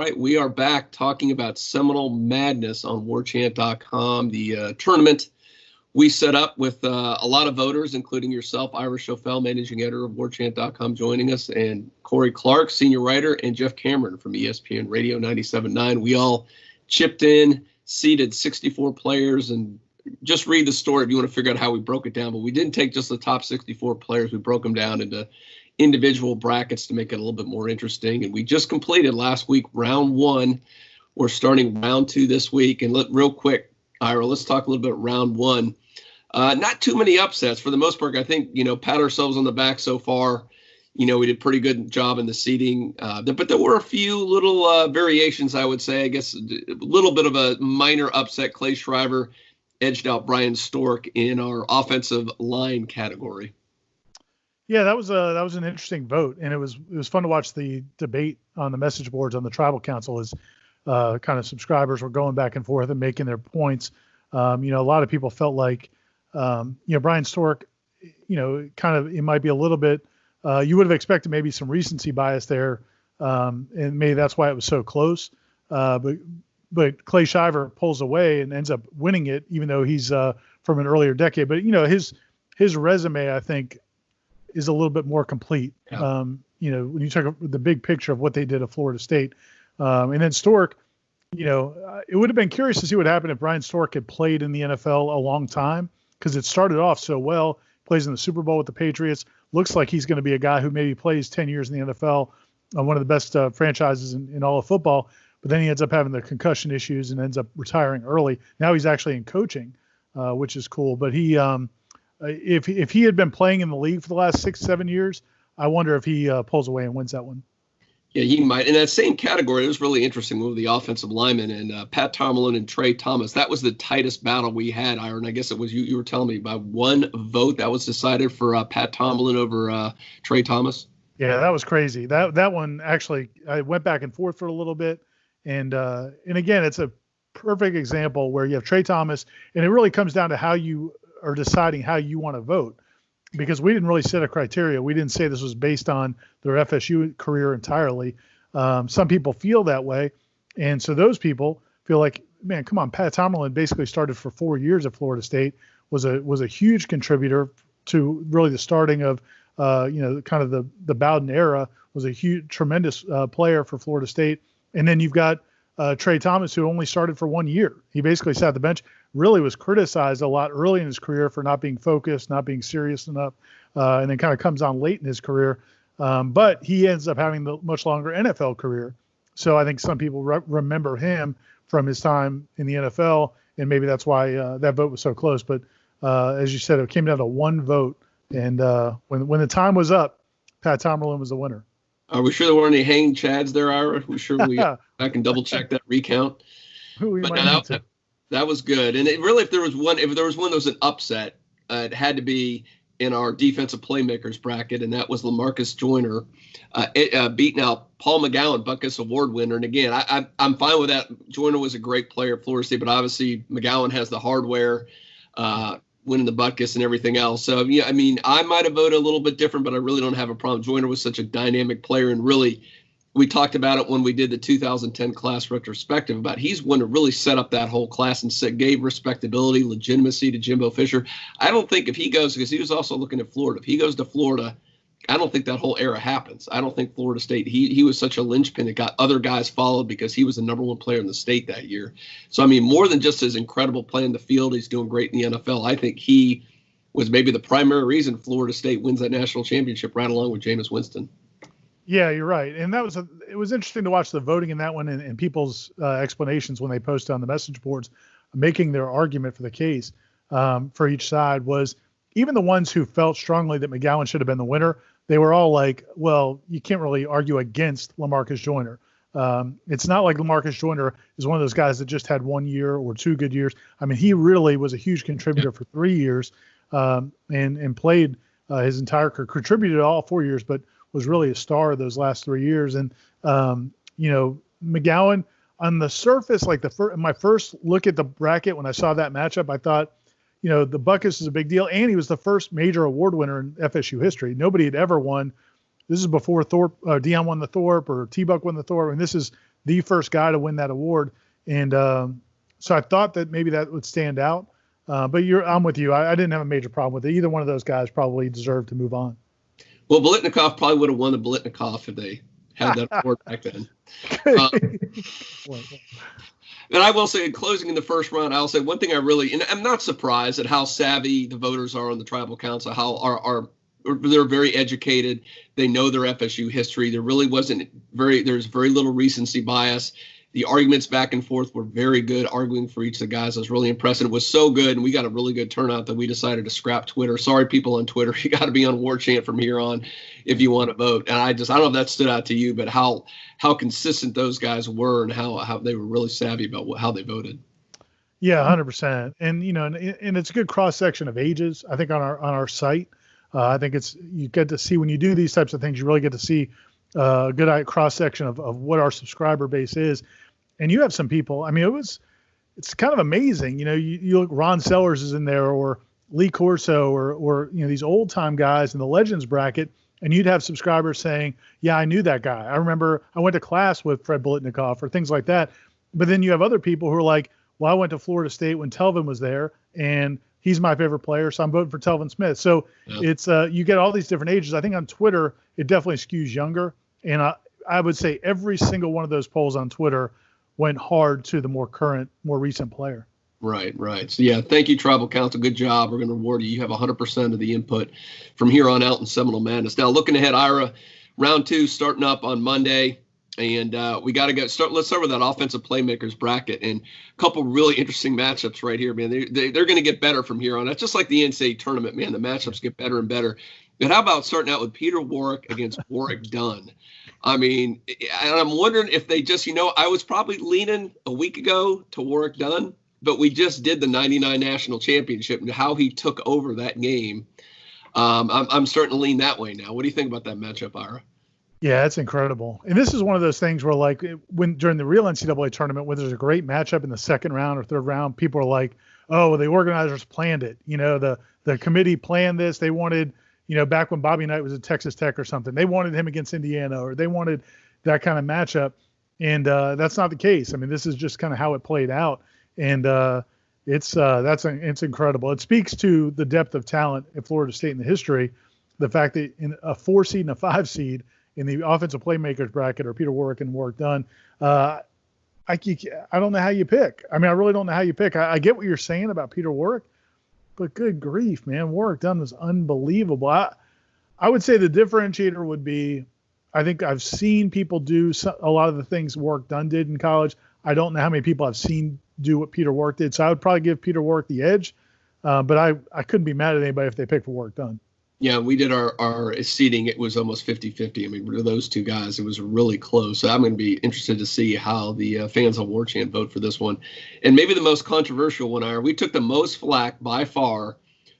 right, we are back talking about Seminole Madness on Warchant.com, the tournament we set up with a lot of voters, including yourself, Ira Schofel, managing editor of Warchant.com, joining us, and Corey Clark, senior writer, and Jeff Cameron from ESPN Radio 97.9. We all chipped in, seeded 64 players, and just read the story if you want to figure out how we broke it down. But we didn't take just the top 64 players. We broke them down into individual brackets to make it a little bit more interesting. And we just completed last week round one. We're starting round two this week. And real quick, Ira, let's talk a little bit round one. Not too many upsets for the most part. I think, pat ourselves on the back so far. We did a pretty good job in the seeding. But there were a few little variations, I would say. I guess a little bit of a minor upset. Clay Shriver edged out Brian Stork in our offensive line category. Yeah, that was an interesting vote, and it was fun to watch the debate on the message boards on the Tribal Council as kind of subscribers were going back and forth and making their points. A lot of people felt like Brian Stork, kind of it might be a little bit. You would have expected maybe some recency bias there, and maybe that's why it was so close. But Clay Shriver pulls away and ends up winning it, even though he's from an earlier decade. But his resume, I think, is a little bit more complete. Yeah. When you talk the big picture of what they did at Florida State, and then Stork, it would have been curious to see what happened if Brian Stork had played in the NFL a long time, because it started off so well. Plays in the Super Bowl with the Patriots. Looks like he's going to be a guy who maybe plays 10 years in the NFL, one of the best franchises in all of football. But then he ends up having the concussion issues and ends up retiring early. Now he's actually in coaching, which is cool. But he, if he had been playing in the league for the last 6-7 years, I wonder if he pulls away and wins that one. Yeah, he might. In that same category, it was really interesting with the offensive linemen and Pat Tomlin and Trey Thomas. That was the tightest battle we had, Iron. I guess it was you were telling me by one vote that was decided for Pat Tomlin over Trey Thomas. Yeah, that was crazy. That one actually, I went back and forth for a little bit. And again, it's a perfect example where you have Trey Thomas, and it really comes down to how you are deciding how you want to vote, because we didn't really set a criteria. We didn't say this was based on their FSU career entirely. Some people feel that way, and so those people feel like, man, come on, Pat Tomlin basically started for 4 years at Florida State, was a huge contributor to really the starting of kind of the Bowden era, was a huge, tremendous player for Florida State. And then you've got Trey Thomas, who only started for 1 year. He basically sat the bench, really was criticized a lot early in his career for not being focused, not being serious enough, and then kind of comes on late in his career. But he ends up having the much longer NFL career. So I think some people remember him from his time in the NFL, and maybe that's why that vote was so close. But as you said, it came down to one vote. And when the time was up, Pat Tomlin was the winner. Are we sure there weren't any hanging chads there, Ira? Are we sure I can double check that recount? But that was good. And it really, if there was one that was an upset, it had to be in our defensive playmakers bracket, and that was LaMarcus Joyner beating out Paul McGowan, Buckus Award winner. And again, I'm fine with that. Joyner was a great player at Florida State, but obviously McGowan has the hardware, winning the Buckus and everything else. So, yeah, I mean, I might have voted a little bit different, but I really don't have a problem. Joyner was such a dynamic player, and really, we talked about it when we did the 2010 class retrospective about he's one to really set up that whole class and gave respectability, legitimacy to Jimbo Fisher. I don't think if he goes, because he was also looking at Florida, if he goes to Florida, I don't think that whole era happens. I don't think Florida State, he was such a linchpin that got other guys followed because he was the number one player in the state that year. So, I mean, more than just his incredible play in the field, he's doing great in the NFL. I think he was maybe the primary reason Florida State wins that national championship right along with Jameis Winston. Yeah, you're right. And it was interesting to watch the voting in that one and people's explanations when they posted on the message boards, making their argument for the case for each side was even the ones who felt strongly that McGowan should have been the winner. They were all like, well, you can't really argue against LaMarcus Joyner. It's not like LaMarcus Joyner is one of those guys that just had 1 year or 2 good years. I mean, he really was a huge contributor for 3 years and played his entire career, contributed all 4 years, but was really a star those last 3 years. And, McGowan on the surface, like my first look at the bracket, when I saw that matchup, I thought, the Buckus is a big deal. And he was the first major award winner in FSU history. Nobody had ever won. This is before Thorpe, Dion won the Thorpe or T-Buck won the Thorpe. And this is the first guy to win that award. And so I thought that maybe that would stand out. But I'm with you. I didn't have a major problem with it. Either one of those guys probably deserved to move on. Well, Biletnikoff probably would have won the Biletnikoff if they had that award back then. And I will say, in closing in the first round, I'll say one thing and I'm not surprised at how savvy the voters are on the tribal council, how they're very educated. They know their FSU history. There's very little recency bias. The arguments back and forth were very good, arguing for each of the guys. I was really impressed. It was so good, and we got a really good turnout that we decided to scrap Twitter. Sorry, people on Twitter. You got to be on Warchant from here on if you want to vote. And I don't know if that stood out to you, but how consistent those guys were and how they were really savvy about how they voted. Yeah, 100%. And, and it's a good cross-section of ages, I think, on our site. I think you get to see when you do these types of things, you really get to see a good cross-section of what our subscriber base is. And you have some people, it's kind of amazing. You look, Ron Sellars is in there, or Lee Corso, or these old time guys in the Legends bracket. And you'd have subscribers saying, yeah, I knew that guy. I remember I went to class with Fred Biletnikoff, or things like that. But then you have other people who are like, well, I went to Florida State when Telvin was there, and he's my favorite player, so I'm voting for Telvin Smith. So It's you get all these different ages. I think on Twitter, it definitely skews younger. And I would say every single one of those polls on Twitter went hard to the more recent player. Right. So, yeah, thank you, Tribal Council. Good job. We're going to reward you. You have 100% of the input from here on out in Seminole Madness. Now, looking ahead, Ira, round 2 starting up on Monday. And we got to let's start with that offensive playmakers bracket, and a couple really interesting matchups right here, man. They're going to get better from here on. That's just like the NCAA tournament, man. The matchups get better and better. But how about starting out with Peter Warrick against Warrick Dunn? And I'm wondering if they just, I was probably leaning a week ago to Warrick Dunn, but we just did the 99 national championship and how he took over that game. I'm starting to lean that way now. What do you think about that matchup, Ira? Yeah, it's incredible. And this is one of those things where, like, when during the real NCAA tournament, when there's a great matchup in the second round or third round, people are like, oh, the organizers planned it. The committee planned this. They wanted, back when Bobby Knight was at Texas Tech or something, they wanted him against Indiana, or they wanted that kind of matchup. And that's not the case. This is just kind of how it played out. And it's incredible. It speaks to the depth of talent at Florida State in the history. The fact that in a 4 seed and a 5 seed in the offensive playmakers bracket are Peter Warrick and Warrick Dunn. I don't know how you pick. I really don't know how you pick. I get what you're saying about Peter Warrick, but good grief, man. Warrick Dunn was unbelievable. I would say the differentiator would be, I think I've seen people do a lot of the things Warrick Dunn did in college. I don't know how many people I've seen do what Peter Warrick did. So I would probably give Peter Warrick the edge. But I couldn't be mad at anybody if they picked for Warrick Dunn. Yeah, we did our seating. It was almost 50-50. Those two guys, it was really close. So I'm going to be interested to see how the fans on Warchant vote for this one. And maybe the most controversial one, we took the most flack by far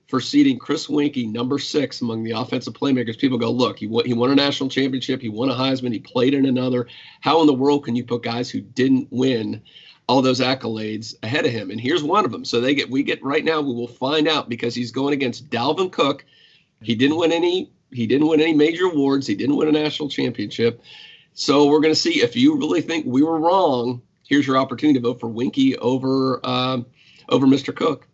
for seating Chris Weinke, number 6 among the offensive playmakers. People go, look, he won a national championship. He won a Heisman. He played in another. How in the world can you put guys who didn't win all those accolades ahead of him? And here's one of them. So we get right now, we will find out, because he's going against Dalvin Cook. He didn't win any major awards. He didn't win a national championship. So we're going to see if you really think we were wrong. Here's your opportunity to vote for Weinke over Mr. Cook.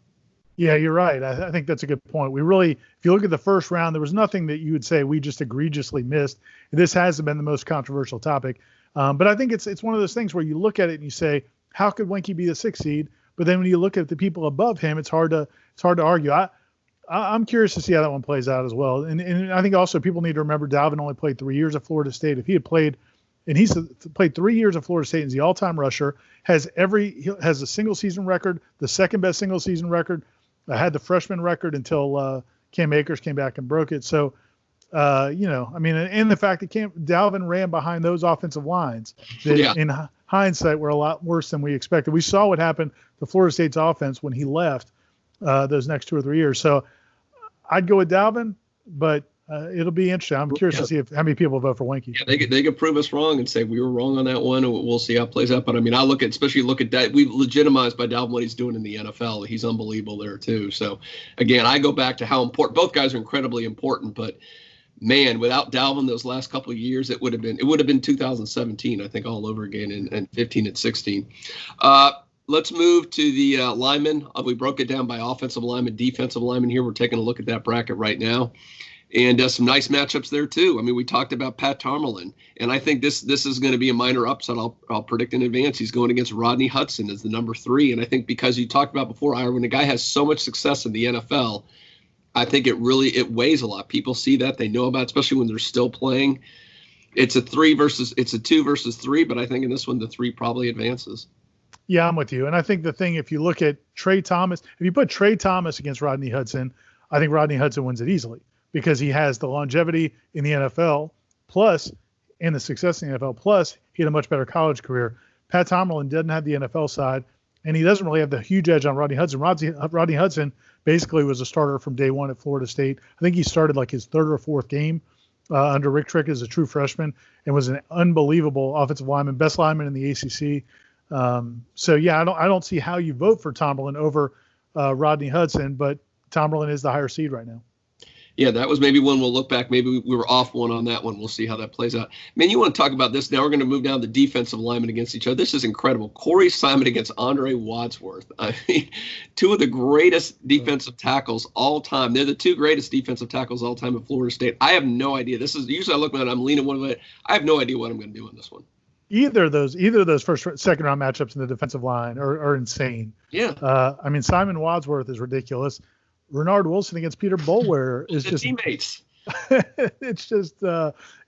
Yeah, you're right. I think that's a good point. If you look at the first round, there was nothing that you would say we just egregiously missed. This hasn't been the most controversial topic. But I think it's one of those things where you look at it and you say, how could Weinke be the 6th seed? But then when you look at the people above him, it's hard to argue. I'm curious to see how that one plays out as well. And I think also people need to remember Dalvin only played 3 years at Florida State. If he had played, and he's played 3 years at Florida State and is the all-time rusher, has a single season record, the second best single season record, had the freshman record until Cam Akers came back and broke it. So, and the fact that Dalvin ran behind those offensive lines that in hindsight were a lot worse than we expected. We saw what happened to Florida State's offense when he left those next 2 or 3 years. So I'd go with Dalvin, but it'll be interesting. I'm curious to see how many people vote for Weinke. Yeah, they could prove us wrong and say we were wrong on that one. We'll see how it plays out. But I look at that. We've legitimized by Dalvin what he's doing in the NFL. He's unbelievable there too. So again, I go back to how important both guys are incredibly important. But man, without Dalvin those last couple of years, it would have been 2017, I think, all over again, and 15 and 16. Let's move to the linemen. We broke it down by offensive lineman, defensive lineman here. We're taking a look at that bracket right now. And some nice matchups there, too. I mean, we talked about Pat Tomlin, and I think this is going to be a minor upset. I'll predict in advance. He's going against Rodney Hudson as the number 3. And I think because you talked about before, Ira, when a guy has so much success in the NFL, I think it weighs a lot. People see that. They know about it, especially when they're still playing. It's a 2 versus 3, but I think in this one, the 3 probably advances. Yeah, I'm with you. And I think the thing, if you look at Trey Thomas, if you put Trey Thomas against Rodney Hudson, I think Rodney Hudson wins it easily because he has the longevity in the NFL, plus, and the success in the NFL, plus he had a much better college career. Pat Tomlin doesn't have the NFL side, and he doesn't really have the huge edge on Rodney Hudson. Rodney Hudson basically was a starter from day one at Florida State. I think he started like his 3rd or 4th game under Rick Trick as a true freshman and was an unbelievable offensive lineman, best lineman in the ACC. So yeah, I don't see how you vote for Tomlin over Rodney Hudson, but Tomlin is the higher seed right now. Yeah, that was maybe one we'll look back. Maybe we were off one on that one. We'll see how that plays out. Man, you want to talk about this? Now we're going to move down to defensive linemen against each other. This is incredible. Corey Simon against Andre Wadsworth. I mean, 2 of the greatest defensive tackles all time. They're the 2 greatest defensive tackles all time at Florida State. I have no idea. This is usually I look at it, I'm leaning one way. I have no idea what I'm going to do on this one. Either of those second round matchups in the defensive line are insane. Yeah. I mean, Simon Wadsworth is ridiculous. Renard Wilson against Peter Boulware is just teammates. It's just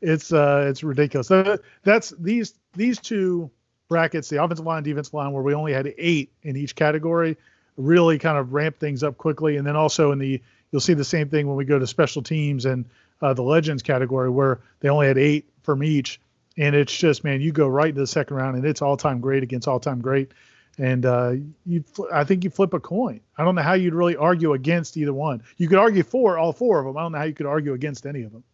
it's ridiculous. So that's these 2 brackets, the offensive line, defensive line, where we only had 8 in each category, really kind of ramp things up quickly. And then also you'll see the same thing when we go to special teams and the legends category where they only had 8 from each. And it's just, man, you go right into the second round and it's all-time great against all-time great. And I think you flip a coin. I don't know how you'd really argue against either one. You could argue for all 4 of them. I don't know how you could argue against any of them.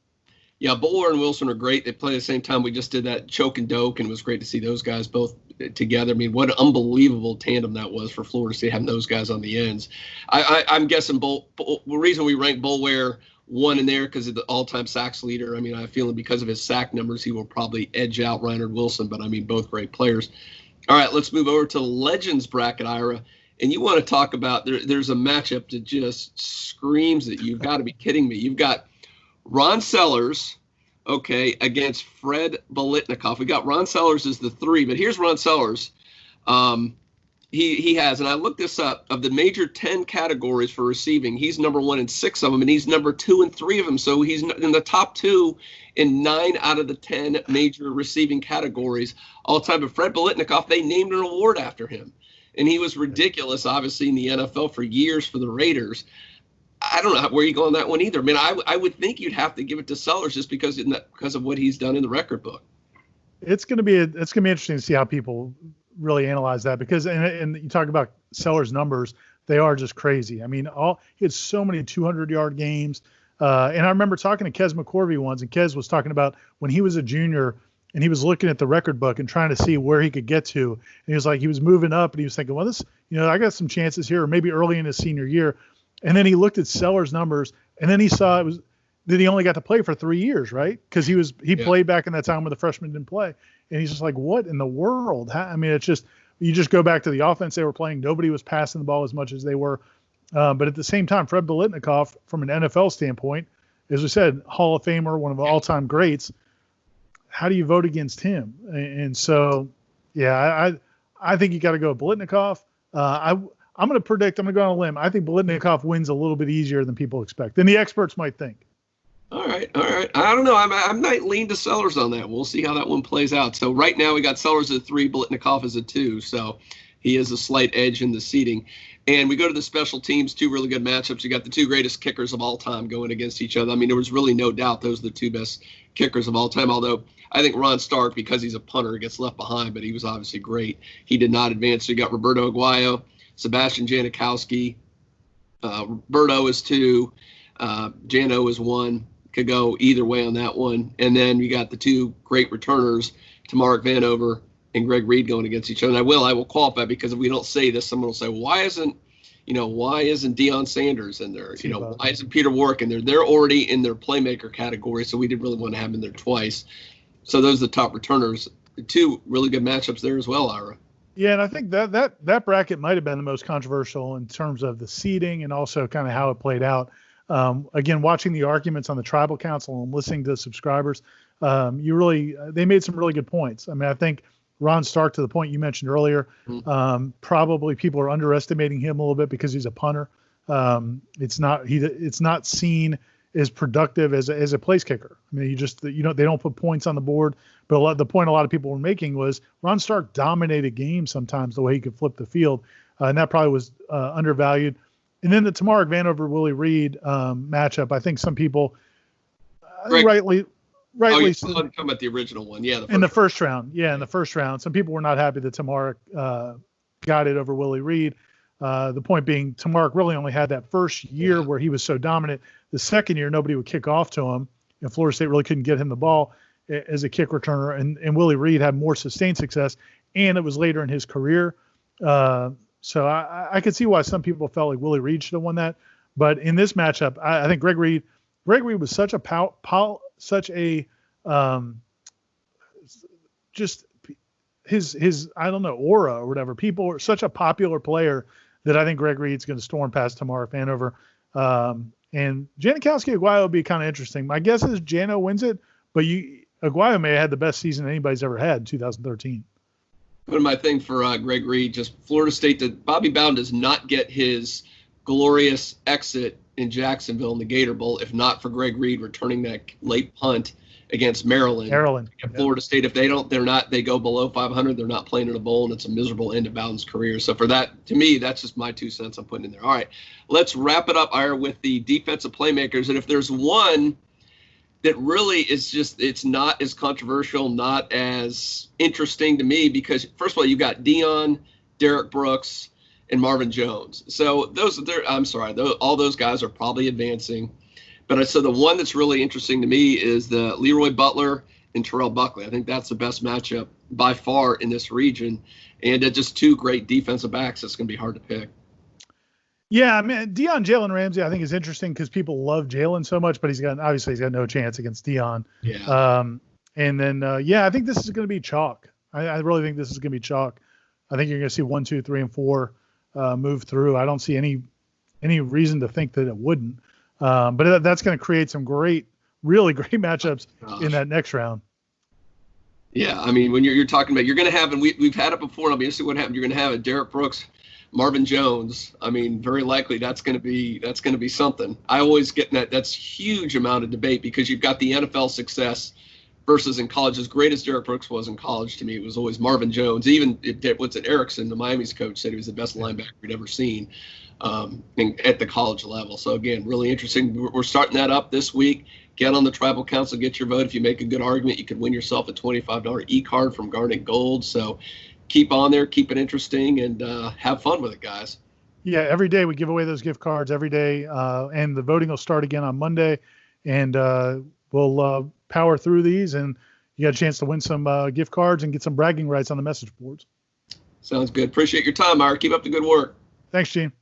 Yeah, Boulware and Wilson are great. They play at the same time. We just did that Choke and Doak, and it was great to see those guys both together. I mean, what an unbelievable tandem that was for Florida State, having those guys on the ends. I'm guessing the reason we rank Boulware 1 in there because of the all-time sacks leader. I mean, I have a feeling because of his sack numbers, he will probably edge out Renard Wilson, but I mean, both great players. All right, let's move over to the Legends bracket, Ira. And you want to talk about there's a matchup that just screams that you've got to be kidding me. You've got Ron Sellars, okay, against Fred Biletnikoff. We got Ron Sellars as the 3, but here's Ron Sellars. He has, and I looked this up, of the major 10 categories for receiving, he's number 1 in 6 of them, and he's number 2 in 3 of them. So he's in the top 2 in 9 out of the 10 major receiving categories all time. But Fred Biletnikoff, they named an award after him. And he was ridiculous, obviously, in the NFL for years for the Raiders. I don't know where you go on that one either. I mean, I would think you'd have to give it to Sellers just because of what he's done in the record book. It's going to be interesting to see how people really analyze that because and you talk about Sellers' numbers, they are just crazy. I mean, he had so many 200-yard games. And I remember talking to Kez McCorvey once, and Kez was talking about when he was a junior and he was looking at the record book and trying to see where he could get to. And he was like, he was moving up and he was thinking, well, I got some chances here, or maybe early in his senior year. And then he looked at Sellers' numbers and then he saw that he only got to play for 3 years, right? Because he played back in that time when the freshmen didn't play. And he's just like, what in the world? I mean, it's just, you just go back to the offense they were playing. Nobody was passing the ball as much as they were. But at the same time, Fred Biletnikoff, from an NFL standpoint, as we said, Hall of Famer, one of the all-time greats. How do you vote against him? And so, yeah, I think you got to go with Biletnikoff. I'm going to predict, I'm going to go on a limb. I think Biletnikoff wins a little bit easier than people expect, than the experts might think. All right. I don't know. I might lean to Sellers on that. We'll see how that one plays out. So right now we got Sellers at 3, Biletnikoff as a 2. So he has a slight edge in the seating. And we go to the special teams, 2 really good matchups. You got the 2 greatest kickers of all time going against each other. I mean, there was really no doubt those are the 2 best kickers of all time, although I think Ron Stark, because he's a punter, gets left behind, but he was obviously great. He did not advance. So you got Roberto Aguayo, Sebastian Janikowski. Roberto is 2. Jano is 1. Could go either way on that one. And then you got the 2 great returners, Tamark Vanover and Greg Reed, going against each other. And I will qualify, because if we don't say this, someone will say, well, why isn't why isn't Deion Sanders in there? Why isn't Peter Warrick in there? They're already in their playmaker category, so we didn't really want to have them in there twice. So those are the top returners. Two really good matchups there as well, Ira. Yeah, and I think that bracket might have been the most controversial in terms of the seeding and also kind of how it played out. Again, watching the arguments on the Tribal Council and listening to subscribers, they made some really good points. I mean, I think Ron Stark, to the point you mentioned earlier, probably people are underestimating him a little bit because he's a punter. It's not seen as productive as a place kicker. I mean, they don't put points on the board. But the point a lot of people were making was Ron Stark dominated games sometimes the way he could flip the field, and that probably was undervalued. And then the Tamarick Vanover Willie Reed matchup, I think some people rightly. Oh, you're talking about the original one, yeah. In the first round, some people were not happy that Tamarick got it over Willie Reed. The point being, Tamarick really only had that first year where he was so dominant. The second year, nobody would kick off to him, and Florida State really couldn't get him the ball as a kick returner. And Willie Reed had more sustained success, and it was later in his career. So I could see why some people felt like Willie Reed should have won that. But in this matchup, I think Greg Reed was such just his I don't know, aura or whatever. People are such a popular player that I think Greg Reed's going to storm past Tamarick Vanover. And Janikowski Aguayo will be kind of interesting. My guess is Jano wins it, but Aguayo may have had the best season anybody's ever had in 2013. One of my thing for Greg Reed, just Florida State, that Bobby Bowden does not get his glorious exit in Jacksonville in the Gator Bowl if not for Greg Reed returning that late punt against Maryland. And Florida State, if they go below 500, they're not playing in a bowl, and it's a miserable end to Bowden's career. So for that, to me, that's just my 2 cents I'm putting in there. All right, let's wrap it up, Ira, with the defensive playmakers. And if there's one that really is just, it's not as controversial, not as interesting to me, because first of all, you've got Deion, Derek Brooks, and Marvin Jones. So all those guys are probably advancing. But so the one that's really interesting to me is the Leroy Butler and Terrell Buckley. I think that's the best matchup by far in this region. And just two great defensive backs. It's going to be hard to pick. Yeah, I mean, Jalen Ramsey, I think, is interesting because people love Jalen so much, but he's got no chance against Deion. Yeah. And then, I think this is going to be chalk. I really think this is going to be chalk. I think you're going to see 1, 2, 3, and 4 move through. I don't see any reason to think that it wouldn't. But that's going to create some really great matchups in that next round. Yeah, I mean, when you're talking about, you're going to have, and we've had it before, and I'll be interested what happened. You're going to have a Derek Brooks, Marvin Jones. I mean, very likely that's going to be something. I always get that's huge amount of debate because you've got the NFL success versus in college. As great as Derek Brooks was in college, to me, it was always Marvin Jones. Even Erickson, the Miami's coach, said he was the best linebacker we'd ever seen. At the college level. So again, really interesting. We're starting that up this week. Get on the Tribal Council, get your vote. If you make a good argument, you could win yourself a $25 eCard from Garnet and Gold. So keep on there, keep it interesting, and have fun with it, guys. Yeah, every day we give away those gift cards every day, and the voting will start again on Monday, and we'll power through these, and you got a chance to win some gift cards and get some bragging rights on the message boards. Sounds good. Appreciate your time, Ira. Keep up the good work. Thanks, Gene.